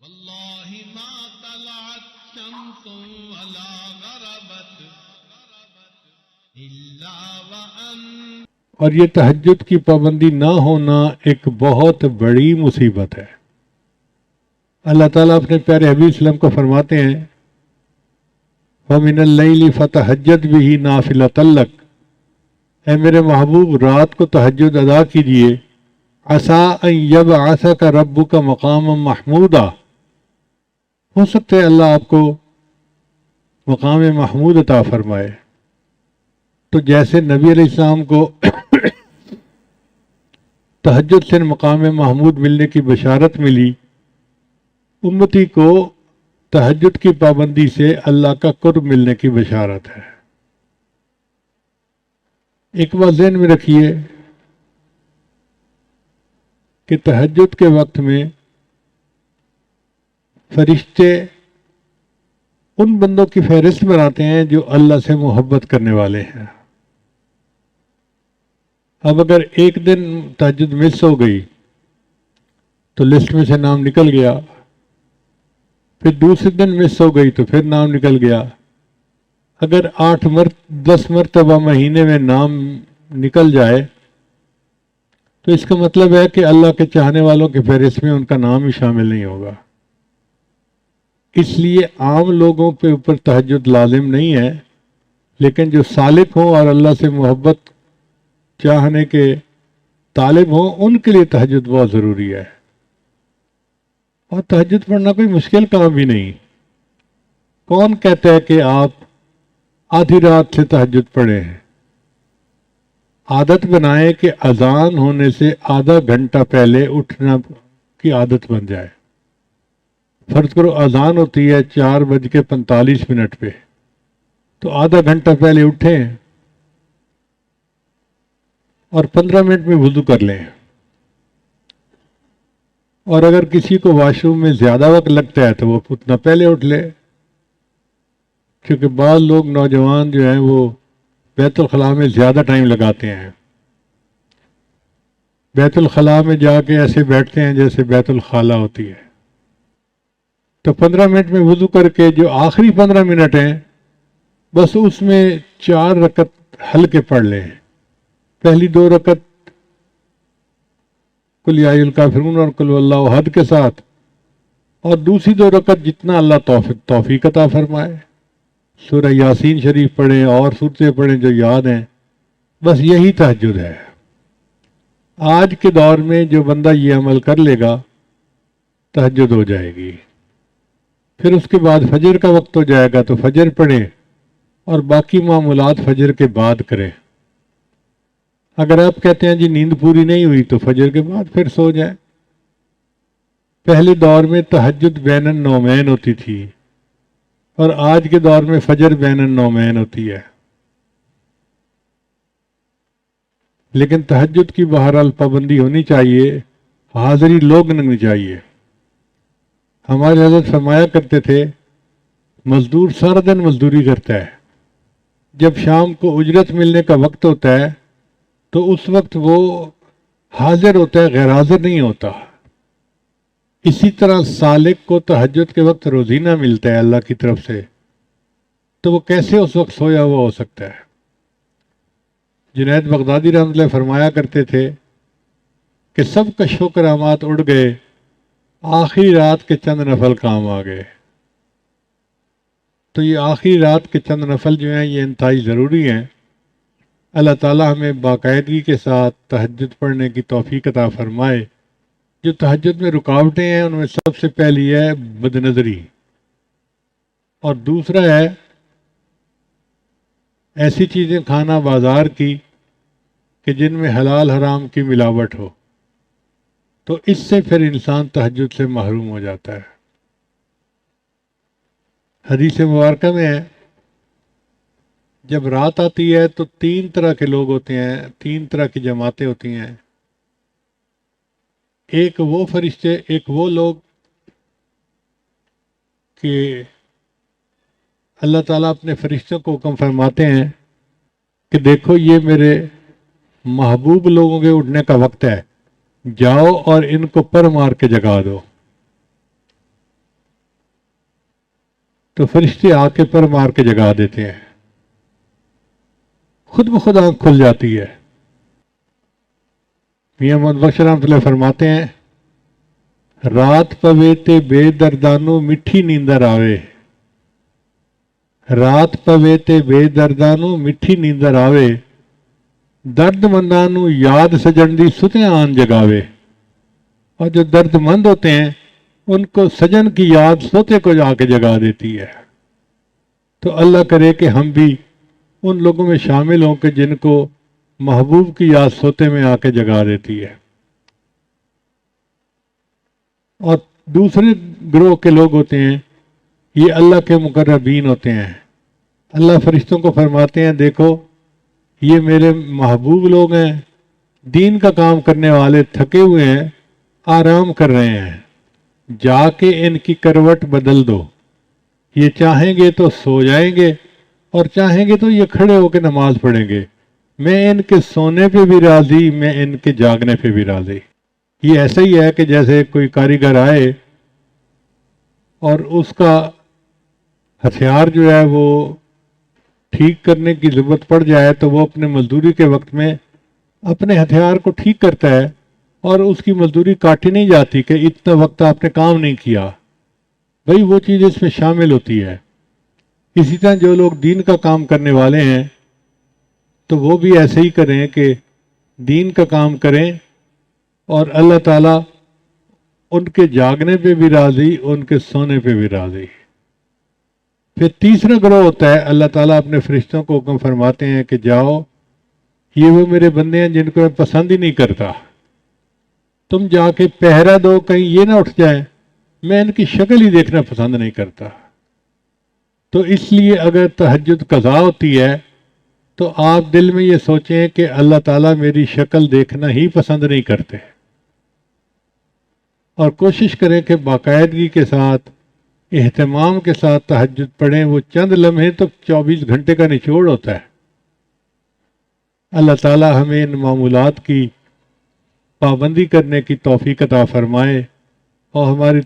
واللہ ما طلعت شمس ولا غربت الا وان. اور یہ تہجد کی پابندی نہ ہونا ایک بہت بڑی مصیبت ہے. اللہ تعالیٰ اپنے پیارے حبیب صلی اللہ علیہ وسلم کو فرماتے ہیں وَمِنَ اللَّيْلِ فَتَہَجَّدْ بِهِ نَافِلَةً لَكَ، اے میرے محبوب رات کو تہجد ادا کیجئے، عَسَىٰ أَن يَبْعَثَكَ رَبُّكَ مَقَامًا مَحْمُودًا، ہو سکتا ہے اللہ آپ کو مقام محمود عطا فرمائے. تو جیسے نبی علیہ السلام کو تہجد سے مقام محمود ملنے کی بشارت ملی، امتی کو تہجد کی پابندی سے اللہ کا قرب ملنے کی بشارت ہے. ایک بات ذہن میں رکھیے کہ تہجد کے وقت میں فرشتے ان بندوں کی فہرست بناتے ہیں جو اللہ سے محبت کرنے والے ہیں. اب اگر ایک دن تہجد مس ہو گئی تو لسٹ میں سے نام نکل گیا، پھر دوسرے دن مس ہو گئی تو پھر نام نکل گیا. اگر 10 مرتبہ مہینے میں نام نکل جائے تو اس کا مطلب ہے کہ اللہ کے چاہنے والوں کے فہرست میں ان کا نام ہی شامل نہیں ہوگا. اس لیے عام لوگوں کے اوپر تہجد لازم نہیں ہے، لیکن جو سالک ہوں اور اللہ سے محبت چاہنے کے طالب ہوں ان کے لیے تہجد بہت ضروری ہے. اور تہجد پڑھنا کوئی مشکل کام بھی نہیں. کون کہتا ہے کہ آپ آدھی رات سے تہجد پڑھیں ہیں؟ عادت بنائیں کہ اذان ہونے سے آدھا گھنٹہ پہلے اٹھنا کی عادت بن جائے. فرض کرو اذان ہوتی ہے 4:45 پہ، تو آدھا گھنٹہ پہلے اٹھیں اور 15 منٹ میں وضو کر لیں. اور اگر کسی کو واش روم میں زیادہ وقت لگتا ہے تو وہ اتنا پہلے اٹھ لے، کیونکہ بعض لوگ نوجوان جو ہیں وہ بیت الخلاء میں زیادہ ٹائم لگاتے ہیں. بیت الخلاء میں جا کے ایسے بیٹھتے ہیں جیسے بیت الخالہ ہوتی ہے. تو 15 منٹ میں وضو کر کے جو آخری 15 منٹ ہیں بس اس میں 4 رکعت ہلکے پڑھ لیں. پہلی 2 رکعت قل یا ایھا الکافرون اور قل واللہ احد کے ساتھ، اور دوسری 2 رکعت جتنا اللہ توفیق عطا فرمائے. سورہ یاسین شریف پڑھیں اور سورتیں پڑھیں جو یاد ہیں. بس یہی تہجد ہے. آج کے دور میں جو بندہ یہ عمل کر لے گا تہجد ہو جائے گی. پھر اس کے بعد فجر کا وقت ہو جائے گا تو فجر پڑھیں اور باقی معمولات فجر کے بعد کریں. اگر آپ کہتے ہیں جی نیند پوری نہیں ہوئی تو فجر کے بعد پھر سو جائیں. پہلے دور میں تہجد بین النومین ہوتی تھی اور آج کے دور میں فجر بین النومین ہوتی ہے. لیکن تہجد کی بہرحال پابندی ہونی چاہیے، حاضری لوگ نہیں چاہیے. ہمارے حضرت فرمایا کرتے تھے مزدور سارا دن مزدوری کرتا ہے، جب شام کو اجرت ملنے کا وقت ہوتا ہے تو اس وقت وہ حاضر ہوتا ہے، غیر حاضر نہیں ہوتا. اسی طرح سالک کو تہجد کے وقت روزینہ ملتا ہے اللہ کی طرف سے، تو وہ کیسے اس وقت سویا ہوا ہو سکتا ہے؟ جنید بغدادی رحمۃ اللہ فرمایا کرتے تھے کہ سب کا شکر آمات اڑ گئے، آخری رات کے چند نفل کام آ گئے. تو یہ آخری رات کے چند نفل جو ہیں یہ انتہائی ضروری ہیں. اللہ تعالیٰ ہمیں باقاعدگی کے ساتھ تہجد پڑھنے کی توفیق عطا فرمائے. جو تہجد میں رکاوٹیں ہیں ان میں سب سے پہلی ہے بدنظری، اور دوسرا ہے ایسی چیزیں کھانا بازار کی کہ جن میں حلال حرام کی ملاوٹ ہو، تو اس سے پھر انسان تہجد سے محروم ہو جاتا ہے. حدیث مبارکہ میں ہے جب رات آتی ہے تو 3 طرح کے لوگ ہوتے ہیں، 3 طرح کی جماعتیں ہوتی ہیں. ایک وہ فرشتے، ایک وہ لوگ کہ اللہ تعالیٰ اپنے فرشتوں کو حکم فرماتے ہیں کہ دیکھو یہ میرے محبوب لوگوں کے اٹھنے کا وقت ہے، جاؤ اور ان کو پر مار کے جگا دو. تو فرشتے آ کے پر مار کے جگا دیتے ہیں، خود بخود آنکھ کھل جاتی ہے۔ میاں محمد بخش رحمۃ اللہ فرماتے ہیں، رات پوے تے بے دردانو مٹھی نیندر آوے، رات پوے تے بے دردانو مٹھی نیندر آوے، درد مندانو یاد سجن دی ستیاں آن جگاوے۔ اور جو درد مند ہوتے ہیں ان کو سجن کی یاد سوتے کو جا کے جگا دیتی ہے۔ تو اللہ کرے کہ ہم بھی ان لوگوں میں شامل ہوں کہ جن کو محبوب کی یاد سوتے میں آ کے جگا دیتی ہے۔ اور دوسرے گروہ کے لوگ ہوتے ہیں، یہ اللہ کے مقربین ہوتے ہیں۔ اللہ فرشتوں کو فرماتے ہیں، دیکھو یہ میرے محبوب لوگ ہیں، دین کا کام کرنے والے، تھکے ہوئے ہیں، آرام کر رہے ہیں، جا کے ان کی کروٹ بدل دو۔ یہ چاہیں گے تو سو جائیں گے اور چاہیں گے تو یہ کھڑے ہو کے نماز پڑھیں گے۔ میں ان کے سونے پہ بھی راضی، میں ان کے جاگنے پہ بھی راضی۔ یہ ایسا ہی ہے کہ جیسے کوئی کاریگر آئے اور اس کا ہتھیار جو ہے وہ ٹھیک کرنے کی ضرورت پڑ جائے تو وہ اپنے مزدوری کے وقت میں اپنے ہتھیار کو ٹھیک کرتا ہے اور اس کی مزدوری کاٹی نہیں جاتی کہ اتنا وقت آپ نے کام نہیں کیا، بھئی وہ چیز اس میں شامل ہوتی ہے۔ اسی طرح جو لوگ دین کا کام کرنے والے ہیں تو وہ بھی ایسے ہی کریں کہ دین کا کام کریں اور اللہ تعالیٰ ان کے جاگنے پہ بھی راضی، ان کے سونے پہ بھی راضی۔ پھر تیسرا گروہ ہوتا ہے، اللہ تعالیٰ اپنے فرشتوں کو حکم فرماتے ہیں کہ جاؤ، یہ وہ میرے بندے ہیں جن کو میں پسند ہی نہیں کرتا، تم جا کے پہرا دو کہیں یہ نہ اٹھ جائیں، میں ان کی شکل ہی دیکھنا پسند نہیں کرتا۔ تو اس لیے اگر تہجد قضا ہوتی ہے تو آپ دل میں یہ سوچیں کہ اللہ تعالیٰ میری شکل دیکھنا ہی پسند نہیں کرتے، اور کوشش کریں کہ باقاعدگی کے ساتھ، اہتمام کے ساتھ تہجد پڑھیں۔ وہ چند لمحے تو 24 گھنٹے کا نچوڑ ہوتا ہے۔ اللہ تعالیٰ ہمیں ان معمولات کی پابندی کرنے کی توفیق عطا فرمائے اور ہماری